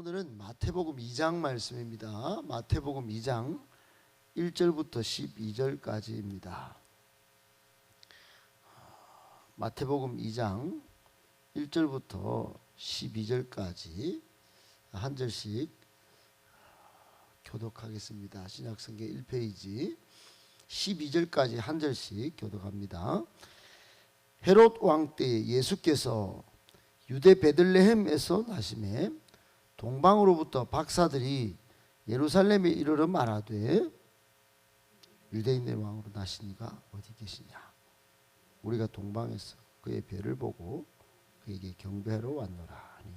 오늘은 마태복음 2장 말씀입니다. 마태복음 2장 1절부터 12절까지입니다. 마태복음 2장 1절부터 12절까지 한 절씩 교독하겠습니다. 신약성경 1페이지 12절까지 한 절씩 교독합니다. 헤롯 왕 때 예수께서 유대 베들레헴에서 나시매 동방으로부터 박사들이 예루살렘에 이르러 말하되 유대인의 왕으로 나시니가 어디 계시냐? 우리가 동방에서 그의 별을 보고 그에게 경배하러 왔노라 하니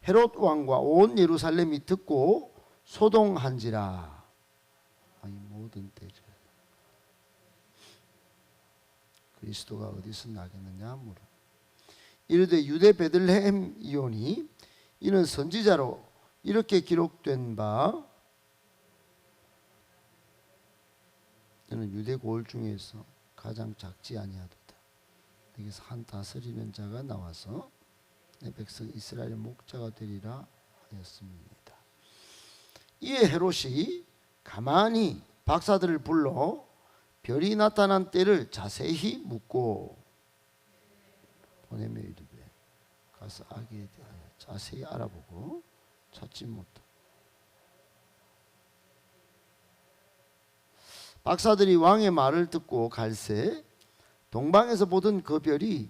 헤롯 왕과 온 예루살렘이 듣고 소동한지라. 아니 모든 때를 그리스도가 어디서 나겠느냐 물어. 이르되 유대 베들레헴이오니 이는 선지자로 이렇게 기록된 바 너는 유대 고을 중에서 가장 작지 아니하도다. 여기서 한 다스리는 자가 나와서 내 백성 이스라엘의 목자가 되리라 하였습니다. 이에 헤롯이 가만히 박사들을 불러 별이 나타난 때를 자세히 묻고 보내며 이르되 가서 아기에 대하여 자세히 알아보고 찾지 못하고 박사들이 왕의 말을 듣고 갈새 동방에서 보던 그 별이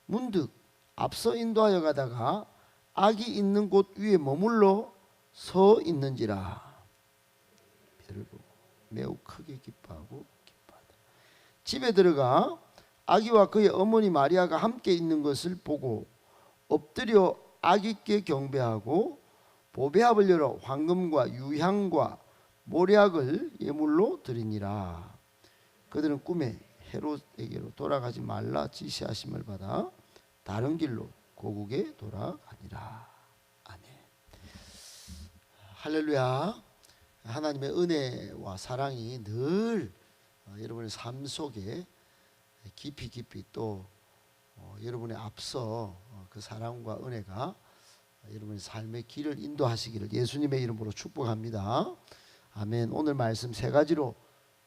문득 앞서 인도하여 가다가 아기 있는 곳 위에 머물러 서 있는지라. 별을 보고 매우 크게 기뻐하고 기뻐하다. 집에 들어가 아기와 그의 어머니 마리아가 함께 있는 것을 보고 엎드려 아기께 경배하고 보배합을 열어 황금과 유향과 모략을 예물로 드리니라. 그들은 꿈에 헤롯에게로 돌아가지 말라 지시하심을 받아 다른 길로 고국에 돌아가니라. 아멘. 할렐루야. 하나님의 은혜와 사랑이 늘 여러분의 삶 속에 깊이 또 여러분의 앞서 그 사랑과 은혜가 여러분의 삶의 길을 인도하시기를 예수님의 이름으로 축복합니다. 아멘. 오늘 말씀 세 가지로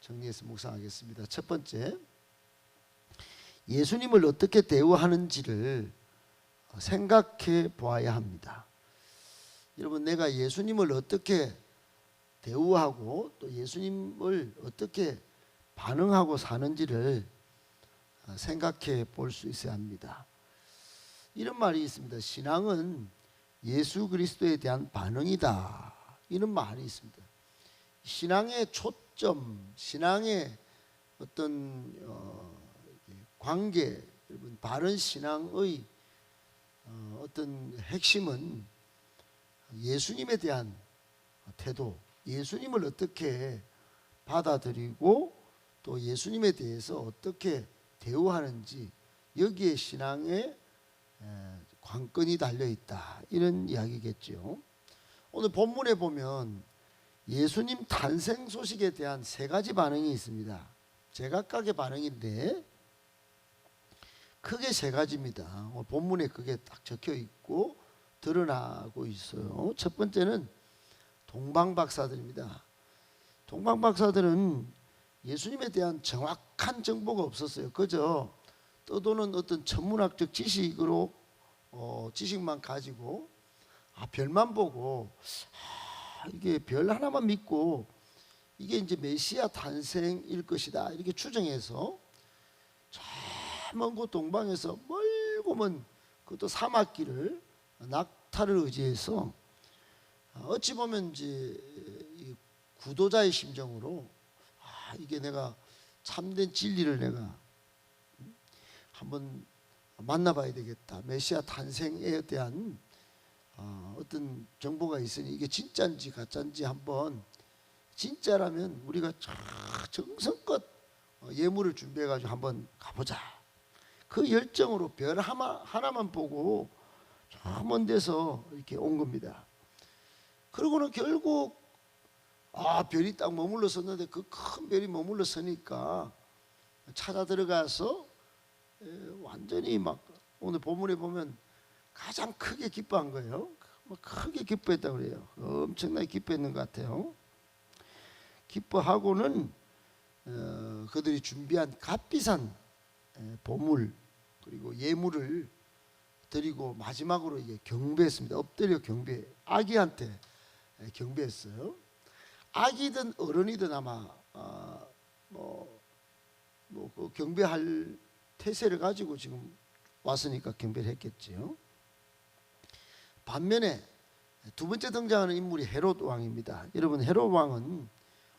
정리해서 묵상하겠습니다. 첫 번째, 예수님을 어떻게 대우하는지를 생각해 보아야 합니다. 여러분, 내가 예수님을 어떻게 대우하고 또 예수님을 어떻게 반응하고 사는지를 생각해 볼 수 있어야 합니다. 이런 말이 있습니다. 신앙은 예수 그리스도에 대한 반응이다. 이런 말이 있습니다. 신앙의 초점, 신앙의 어떤 관계, 여러분 바른 신앙의 어떤 핵심은 예수님에 대한 태도, 예수님을 어떻게 받아들이고 또 예수님에 대해서 어떻게 대우하는지, 여기에 신앙의 관건이 달려있다, 이런 이야기겠죠. 오늘 본문에 보면 예수님 탄생 소식에 대한 세 가지 반응이 있습니다. 제각각의 반응인데 크게 세 가지입니다. 오늘 본문에 그게 딱 적혀 있고 드러나고 있어요. 첫 번째는 동방박사들입니다. 동방박사들은 예수님에 대한 정확한 정보가 없었어요. 그저 떠도는 어떤 천문학적 지식으로 지식만 가지고 별만 보고 이게 별 하나만 믿고 이게 이제 메시아 탄생일 것이다 이렇게 추정해서 저 먼 곳 동방에서 멀고 먼 그것도 사막길을 낙타를 의지해서 어찌 보면 이제 구도자의 심정으로 이게 내가 참된 진리를 내가 한번 만나봐야 되겠다. 메시아 탄생에 대한 어떤 정보가 있으니 이게 진짜인지 가짜인지 한번, 진짜라면 우리가 정성껏 예물을 준비해가지고 한번 가보자. 그 열정으로 별 하나만 보고 저 먼 데서 이렇게 온 겁니다. 그러고는 결국 별이 딱 머물러 섰는데 그 큰 별이 머물러 서니까 찾아 들어가서 완전히 막 오늘 본문에 보면 가장 크게 기뻐한 거예요. 크게 기뻐했다고 그래요. 엄청나게 기뻐했는 것 같아요. 기뻐하고는 그들이 준비한 값비싼 보물 그리고 예물을 드리고 마지막으로 이게 경배했습니다. 엎드려 경배. 아기한테 경배했어요. 아기든 어른이든 아마 그 경배할 태세를 가지고 지금 왔으니까 경배를 했겠지요. 반면에 두 번째 등장하는 인물이 헤롯 왕입니다. 여러분, 헤롯 왕은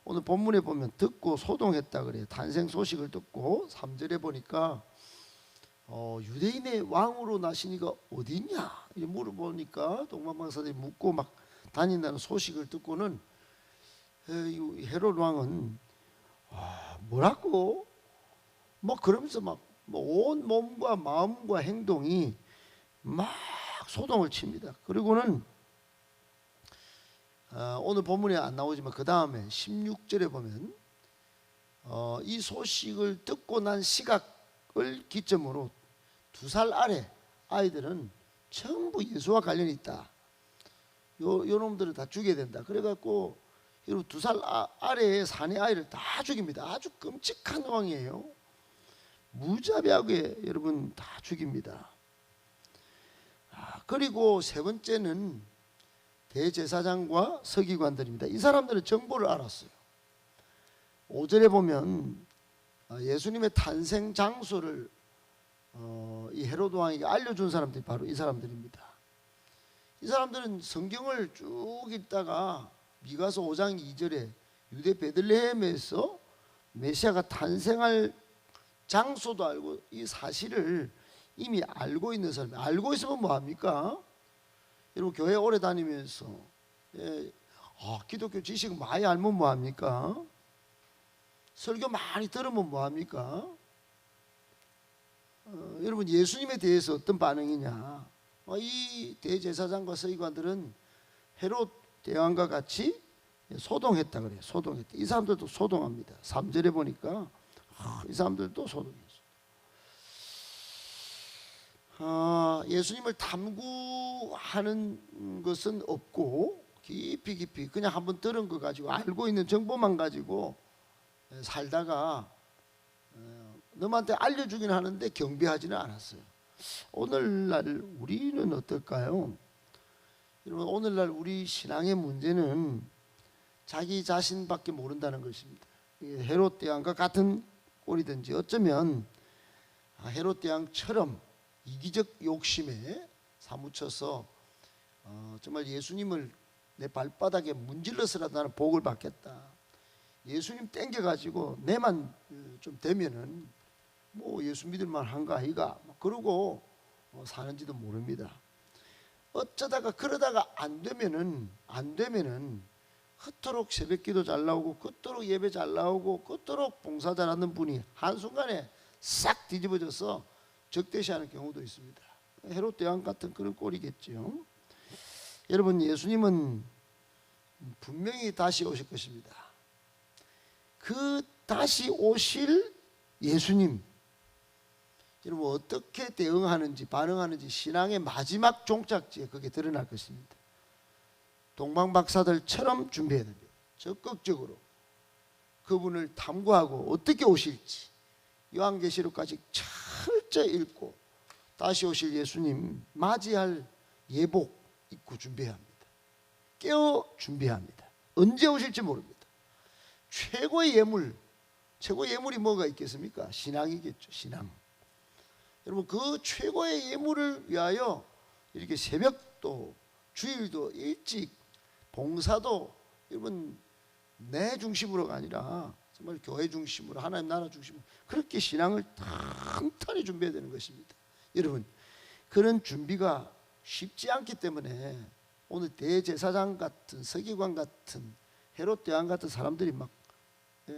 오늘 본문에 보면 듣고 소동했다 그래요. 탄생 소식을 듣고 3절에 보니까 유대인의 왕으로 나시니가 어디냐 물어보니까 동방박사들이 묻고 막 다닌다는 소식을 듣고는 헤롯 왕은 뭐라고 그러면서 온 몸과 마음과 행동이 막 소동을 칩니다. 그리고는 오늘 본문에 안 나오지만 그 다음에 16절에 보면 이 소식을 듣고 난 시각을 기점으로 2살 아래 아이들은 전부 예수와 관련이 있다. 요 놈들을 다 죽여야 된다. 그래갖고 2살 아래의 사내 아이를 다 죽입니다. 아주 끔찍한 왕이에요. 무자비하게 여러분 다 죽입니다. 그리고 세 번째는 대제사장과 서기관들입니다. 이 사람들은 정보를 알았어요. 5절에 보면 예수님의 탄생 장소를 이 헤로드 왕에게 알려준 사람들이 바로 이 사람들입니다. 이 사람들은 성경을 쭉 읽다가 미가서 5장 2절에 유대 베들레헴에서 메시아가 탄생할 장소도 알고 이 사실을 이미 알고 있는 사람이 알고 있으면 뭐합니까? 여러분 교회 오래 다니면서 기독교 지식 많이 알면 뭐합니까? 설교 많이 들으면 뭐합니까? 여러분 예수님에 대해서 어떤 반응이냐? 이 대제사장과 서기관들은 헤롯 대왕과 같이 소동했다 그래요. 소동했다. 이 사람들도 소동합니다. 3절에 보니까 이 사람들도 소동했어요. 예수님을 탐구하는 것은 없고 깊이 그냥 한번 들은 거 가지고 알고 있는 정보만 가지고 살다가 너한테 알려주긴 하는데 경배하지는 않았어요. 오늘날 우리는 어떨까요? 여러분, 오늘날 우리 신앙의 문제는 자기 자신밖에 모른다는 것입니다. 헤롯 대왕과 같은 꼴이든지 어쩌면 헤롯 대왕처럼 이기적 욕심에 사무쳐서 정말 예수님을 내 발바닥에 문질러서라도 나는 복을 받겠다. 예수님 땡겨가지고 내만 좀 되면은 예수 믿을만 한가 아이가 그러고 사는지도 모릅니다. 어쩌다가 그러다가 안 되면은 그토록 새벽기도 잘 나오고 그토록 예배 잘 나오고 그토록 봉사 잘하는 분이 한순간에 싹 뒤집어져서 적대시하는 경우도 있습니다. 헤롯 대왕 같은 그런 꼴이겠죠. 여러분, 예수님은 분명히 다시 오실 것입니다. 그 다시 오실 예수님, 여러분 어떻게 대응하는지 반응하는지 신앙의 마지막 종착지에 그게 드러날 것입니다. 동방박사들처럼 준비해야 됩니다. 적극적으로 그분을 탐구하고 어떻게 오실지 요한계시록까지 철저히 읽고 다시 오실 예수님 맞이할 예복 입고 준비해야 합니다. 깨어 준비해야 합니다. 언제 오실지 모릅니다. 최고의 예물이 뭐가 있겠습니까? 신앙이겠죠. 신앙. 여러분 그 최고의 예물을 위하여 이렇게 새벽도 주일도 일찍 봉사도 여러분 내 중심으로가 아니라 정말 교회 중심으로 하나님 나라 중심으로 그렇게 신앙을 탄탄히 준비해야 되는 것입니다. 여러분 그런 준비가 쉽지 않기 때문에 오늘 대제사장 같은 서기관 같은 헤롯 대왕 같은 사람들이 막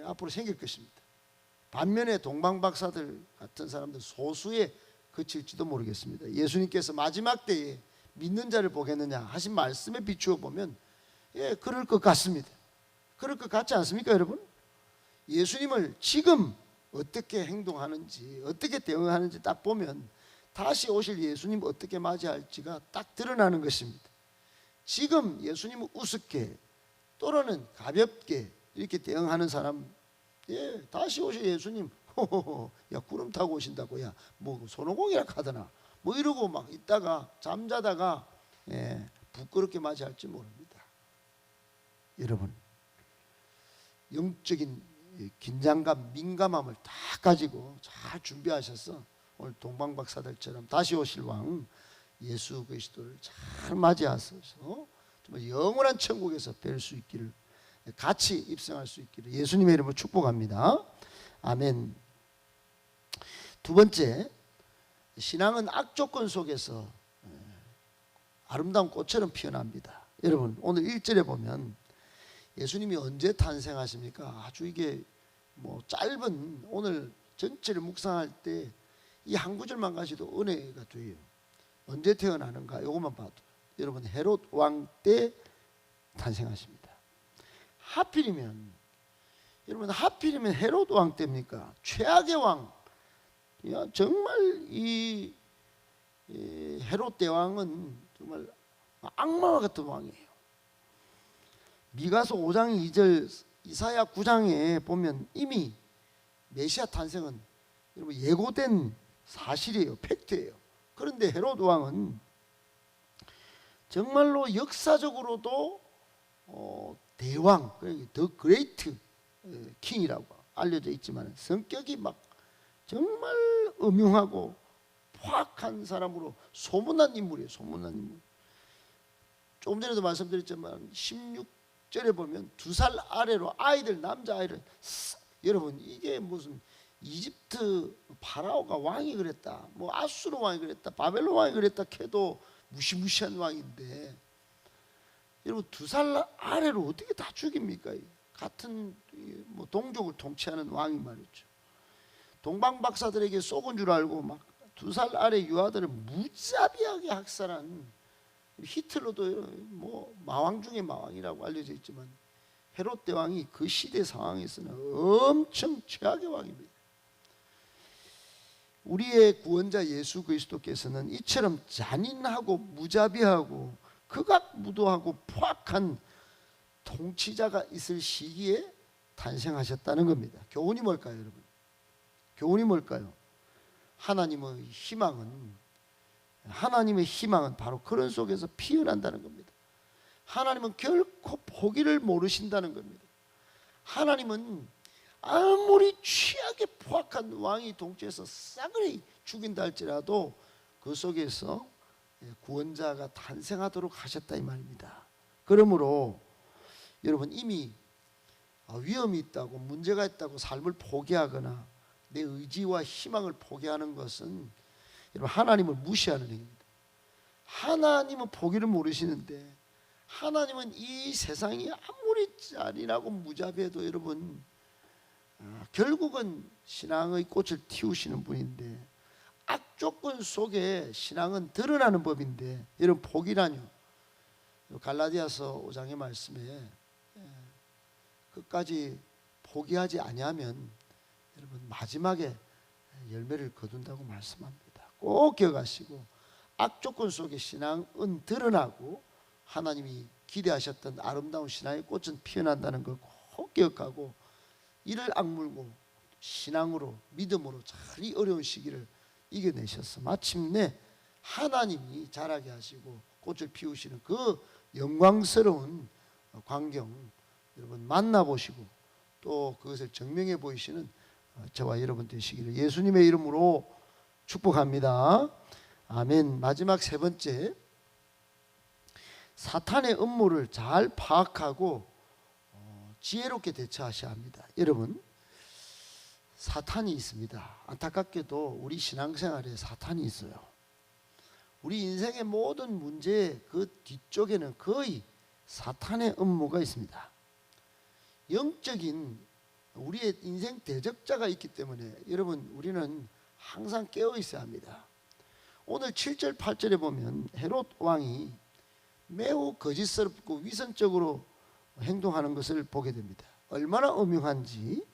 앞으로 생길 것입니다. 반면에 동방박사들 같은 사람들 소수에 그칠지도 모르겠습니다. 예수님께서 마지막 때에 믿는 자를 보겠느냐 하신 말씀에 비추어 보면 그럴 것 같습니다. 그럴 것 같지 않습니까 여러분? 예수님을 지금 어떻게 행동하는지 어떻게 대응하는지 딱 보면 다시 오실 예수님 어떻게 맞이할지가 딱 드러나는 것입니다. 지금 예수님을 우습게 또는 가볍게 이렇게 대응하는 사람, 예, 다시 오셔 예수님, 호호호, 야 구름 타고 오신다고, 야 뭐 손오공이라 하더나, 뭐 이러고 막 있다가 잠자다가 예, 부끄럽게 맞이할지 모릅니다. 여러분, 영적인 긴장감, 민감함을 다 가지고 잘 준비하셔서 오늘 동방박사들처럼 다시 오실 왕 예수 그리스도를 잘 맞이하셔서 정말 영원한 천국에서 뵐 수 있기를, 같이 입성할 수 있기를 예수님의 이름으로 축복합니다. 아멘. 두 번째, 신앙은 악조건 속에서 아름다운 꽃처럼 피어납니다. 여러분, 오늘 1절에 보면 예수님이 언제 탄생하십니까? 아주 이게 뭐 짧은 오늘 전체를 묵상할 때 이 한 구절만 가지도 은혜가 돼요. 언제 태어나는가? 이것만 봐도 여러분, 헤롯 왕 때 탄생하십니다. 하필이면 여러분, 하필이면 헤롯 왕 때입니까? 최악의 왕. 야, 정말 이 헤롯 대왕은 정말 악마와 같은 왕이에요. 미가서 5장 2절, 이사야 9장에 보면 이미 메시아 탄생은 여러분 예고된 사실이에요. 팩트예요. 그런데 헤롯 왕은 정말로 역사적으로도 대왕, 더 그레이트 킹이라고 알려져 있지만 성격이 막 정말 음흉하고 포악한 사람으로 소문난 인물이에요. 소문난 인물. 조금 전에도 말씀드렸지만 16절에 보면 2살 아래로 아이들, 남자아이를, 여러분 이게 무슨 이집트 파라오가 왕이 그랬다, 뭐 아수르 왕이 그랬다, 바벨론 왕이 그랬다 해도 무시무시한 왕인데 여러분 2살 아래로 어떻게 다 죽입니까? 같은 뭐 동족을 통치하는 왕이 말이죠. 동방박사들에게 쏘은 줄 알고 막 2살 아래 유아들을 무자비하게 학살한 히틀러도 뭐 마왕 중에 마왕이라고 알려져 있지만 헤롯 대왕이 그 시대 상황에서는 엄청 최악의 왕입니다. 우리의 구원자 예수 그리스도께서는 이처럼 잔인하고 무자비하고 극악무도하고 포악한 통치자가 있을 시기에 탄생하셨다는 겁니다. 교훈이 뭘까요, 여러분? 교훈이 뭘까요? 하나님의 희망은 바로 그런 속에서 피어난다는 겁니다. 하나님은 결코 포기를 모르신다는 겁니다. 하나님은 아무리 취하게 포악한 왕이 통치해서 싸그리 죽인다 할지라도 그 속에서 구원자가 탄생하도록 하셨다 이 말입니다. 그러므로 여러분, 이미 위험이 있다고, 문제가 있다고 삶을 포기하거나 내 의지와 희망을 포기하는 것은 여러분 하나님을 무시하는 행위입니다. 하나님은 포기를 모르시는데, 하나님은 이 세상이 아무리 잔인하고 무자비해도 여러분 결국은 신앙의 꽃을 틔우시는 분인데, 악조건 속에 신앙은 드러나는 법인데 여러분 포기라뇨. 갈라디아서 5장의 말씀에 끝까지 포기하지 아니하면 여러분 마지막에 열매를 거둔다고 말씀합니다. 꼭 기억하시고, 악조건 속에 신앙은 드러나고 하나님이 기대하셨던 아름다운 신앙의 꽃은 피어난다는 걸 꼭 기억하고, 이를 악물고 신앙으로, 믿음으로 잘 이 어려운 시기를 이겨내셔서 마침내 하나님이 자라게 하시고 꽃을 피우시는 그 영광스러운 광경 여러분 만나보시고 또 그것을 증명해 보이시는 저와 여러분 되시기를 예수님의 이름으로 축복합니다. 아멘. 마지막 세 번째, 사탄의 음모를 잘 파악하고 지혜롭게 대처하셔야 합니다. 여러분, 사탄이 있습니다. 안타깝게도 우리 신앙생활에 사탄이 있어요. 우리 인생의 모든 문제의 그 뒤쪽에는 거의 사탄의 음모가 있습니다. 영적인 우리의 인생 대적자가 있기 때문에 여러분 우리는 항상 깨어 있어야 합니다. 오늘 7절 8절에 보면 헤롯 왕이 매우 거짓스럽고 위선적으로 행동하는 것을 보게 됩니다. 얼마나 음흉한지,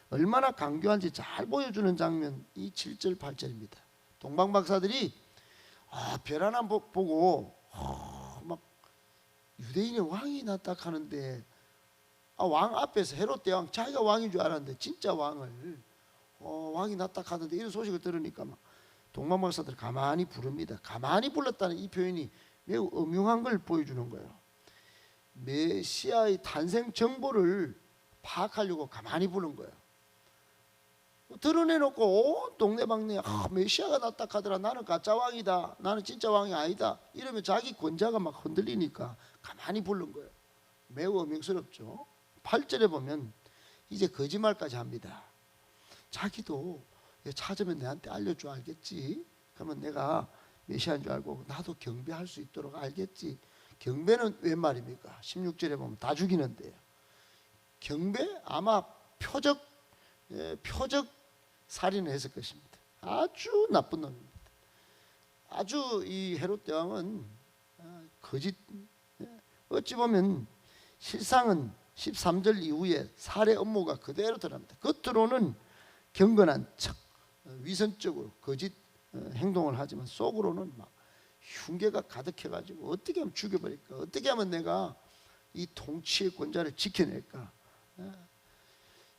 얼마나 강교한지 잘 보여주는 장면, 이 7절 8절입니다. 동방박사들이 별 하나 보고 막 유대인의 왕이 났다 하는데 왕 앞에서 헤롯 대왕 자기가 왕인 줄 알았는데 진짜 왕이 났다 하는데 이런 소식을 들으니까 막 동방박사들 가만히 부릅니다. 가만히 불렀다는 이 표현이 매우 엄중한 걸 보여주는 거예요. 메시아의 탄생 정보를 파악하려고 가만히 부른 거예요. 드러내놓고 온 동네방네 메시아가 났다 하더라, 나는 가짜 왕이다, 나는 진짜 왕이 아니다, 이러면 자기 권자가 막 흔들리니까 가만히 부른 거예요. 매우 엄명스럽죠. 8절에 보면 이제 거짓말까지 합니다. 자기도 찾으면 내한테 알려줘 알겠지, 그러면 내가 메시아인 줄 알고 나도 경배할 수 있도록 알겠지. 경배는 웬 말입니까? 16절에 보면 다 죽이는데요. 경배? 아마 표적 살인을 했을 것입니다. 아주 나쁜 놈입니다. 아주 이 헤롯 대왕은 거짓, 어찌 보면 실상은 13절 이후에 살해 업무가 그대로 드러납니다. 겉으로는 경건한 척 위선적으로 거짓 행동을 하지만 속으로는 막 흉계가 가득해가지고 어떻게 하면 죽여버릴까, 어떻게 하면 내가 이 통치의 권자를 지켜낼까.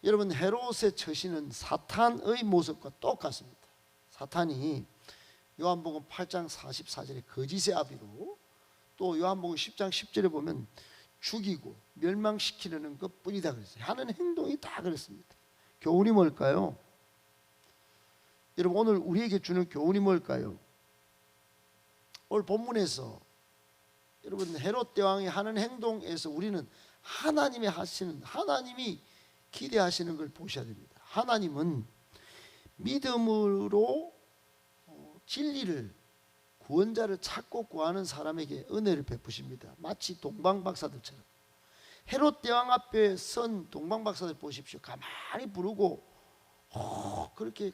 여러분, 헤롯의 처신은 사탄의 모습과 똑같습니다. 사탄이 요한복음 8장 44절에 거짓의 아비로, 또 요한복음 10장 10절에 보면 죽이고 멸망시키려는 것뿐이다 그랬어요. 하는 행동이 다 그랬습니다. 교훈이 뭘까요? 여러분, 오늘 우리에게 주는 교훈이 뭘까요? 오늘 본문에서 여러분 헤롯 대왕이 하는 행동에서 우리는 하나님이 기대하시는 걸 보셔야 됩니다. 하나님은 믿음으로 진리를, 구원자를 찾고 구하는 사람에게 은혜를 베푸십니다. 마치 동방박사들처럼. 헤롯 대왕 앞에 선 동방박사들 보십시오. 가만히 부르고 그렇게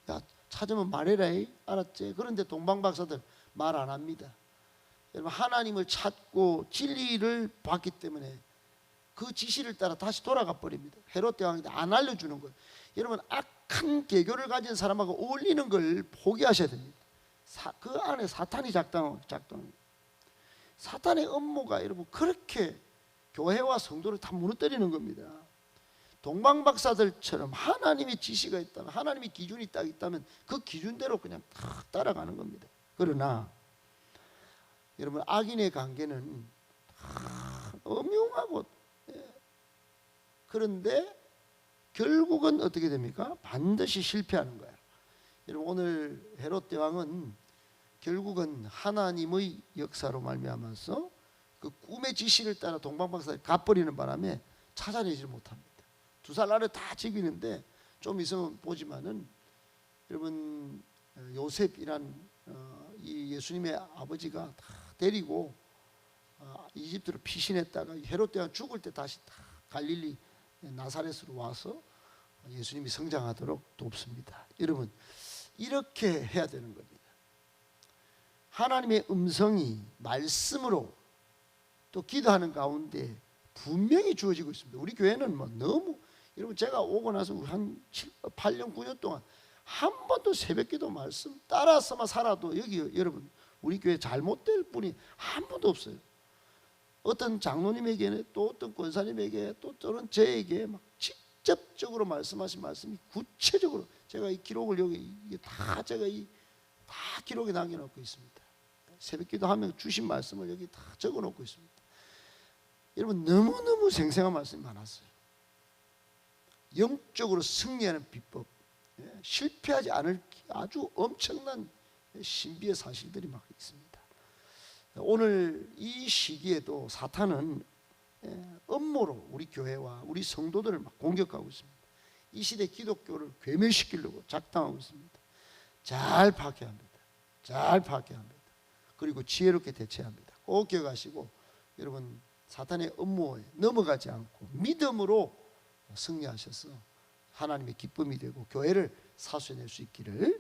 야 찾으면 말해라, 알았지? 그런데 동방박사들 말 안 합니다. 여러분, 하나님을 찾고 진리를 봤기 때문에 그 지시를 따라 다시 돌아가 버립니다. 헤롯 대왕이 안 알려주는 거예요. 여러분, 악한 계교를 가진 사람하고 어울리는 걸 포기하셔야 됩니다. 그 안에 사탄이 작동합니다. 사탄의 업무가 여러분 그렇게 교회와 성도를 다 무너뜨리는 겁니다. 동방박사들처럼 하나님의 지시가 있다면, 하나님의 기준이 딱 있다면 그 기준대로 그냥 탁 따라가는 겁니다. 그러나 여러분, 악인의 관계는 엄용하고, 그런데 결국은 어떻게 됩니까? 반드시 실패하는 거예요. 여러분, 오늘 헤롯 대왕은 결국은 하나님의 역사로 말미암아서 그 꿈의 지시를 따라 동방박사를 가버리는 바람에 찾아내지를 못합니다. 두 살 아래 다 죽이는데 좀 있으면 보지만은 여러분, 요셉이란 이 예수님의 아버지가 다 데리고 이집트로 피신했다가 헤롯 대왕 죽을 때 다시 다 갈릴리 나사렛으로 와서 예수님이 성장하도록 돕습니다. 여러분, 이렇게 해야 되는 겁니다. 하나님의 음성이 말씀으로 또 기도하는 가운데 분명히 주어지고 있습니다. 우리 교회는 뭐 너무, 여러분, 제가 오고 나서 한 8년 9년 동안 한 번도 새벽기도 말씀 따라서만 살아도 여기 여러분 우리 교회 잘못될 분이 한 번도 없어요. 어떤 장로님에게는, 또 어떤 권사님에게, 또 저는 저에게 막 직접적으로 말씀하신 말씀이 구체적으로, 제가 이 기록을 여기 이게 다 제가 다 기록에 남겨놓고 있습니다. 새벽기도 하면 주신 말씀을 여기 다 적어놓고 있습니다. 여러분, 너무너무 생생한 말씀이 많았어요. 영적으로 승리하는 비법, 실패하지 않을 아주 엄청난 신비의 사실들이 막 있습니다. 오늘 이 시기에도 사탄은 음모로 우리 교회와 우리 성도들을 막 공격하고 있습니다. 이 시대 기독교를 괴멸시키려고 작당하고 있습니다. 잘 파악해야 합니다. 잘 파악해야 합니다. 그리고 지혜롭게 대처해야 합니다. 꼭 기억하시고, 여러분, 사탄의 음모에 넘어가지 않고 믿음으로 승리하셔서 하나님의 기쁨이 되고 교회를 사수해낼 수 있기를